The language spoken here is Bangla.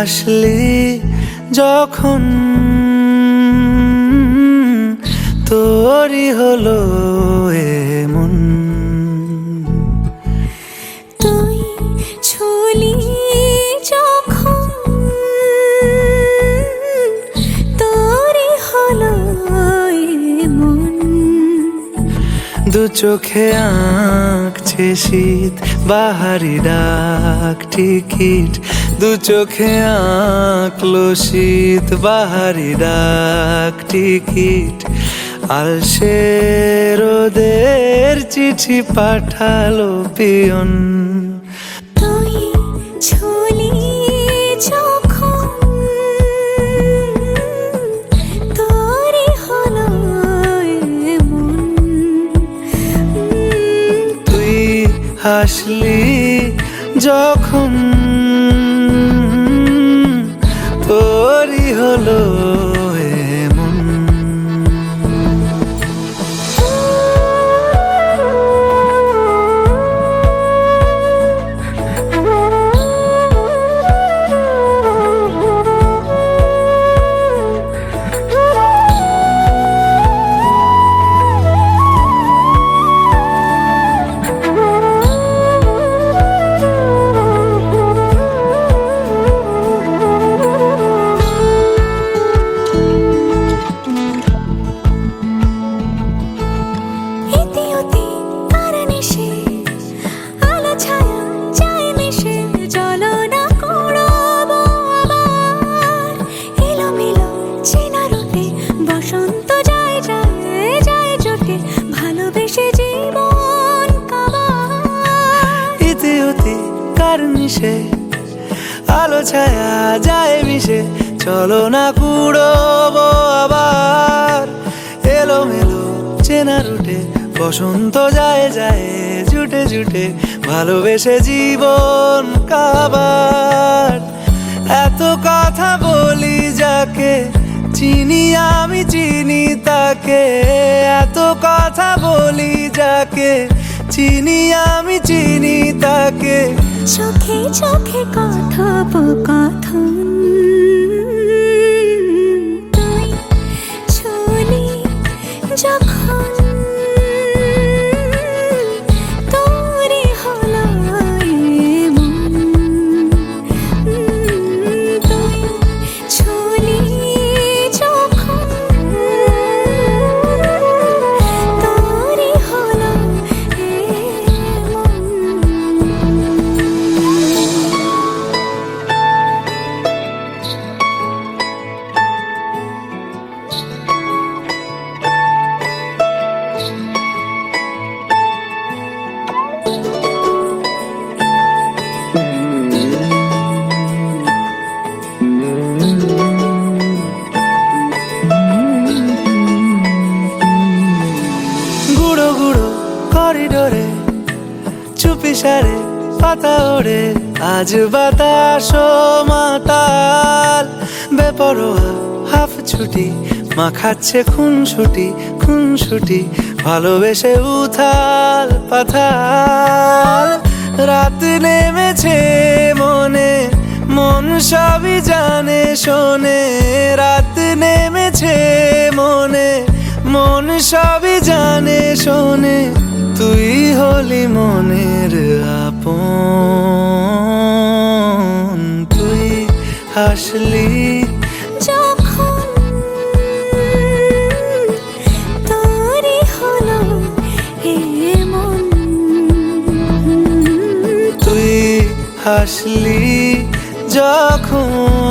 হাসলি যখন তোরই হলো এমন। তুই ছুলি যখন তোরই হলো এমন। দু চোখে আঁকছে শীত বাহারি ডাক টিকিট, দু চোখে আঁকলো শীত বাহারি ডাক টিকিট। আলসে রোদের চিঠি পাঠালো পিয়ন। তুই ছুলি যখন তোরই হলো এমন। তুই হাসলি যখন তোরই হলো এমন। আলো ছায়া যায় মিশে, চলো না কুড়োবো আবার। এলোমেলো চেনা রুটে বসন্ত যায় যায় জুটে জুটে, ভালোবেসে জীবন কাবার। এত কথা বলি যাকে চিনি আমি চিনি তাকে, এত কথা বলি যাকে চিনি আমি চিনি তাকে। চোখে চোখে কথোপকথন, তুই ছুলি যখন তোরই হলো এমন। তুই ছুলি যখন তোরই হলো এমন। করিডোরে চুপি সারে পাতা ওড়ে, আজ বাতাস মাতাল বেপরোয়া হাফ ছুটি, মাখাচ্ছে খুনসুটি খুনসুটি, ভালোবেসে উথাল পাথাল। রাত নেমেছে মনে, মন সবই জানে শোনে। রাত নেমেছে মনে, মন সবই জানে শোনে। তুই হলি মনের আপন, তুই হাসলি যখন তোরই হলো এমন। তুই হাসলি যখন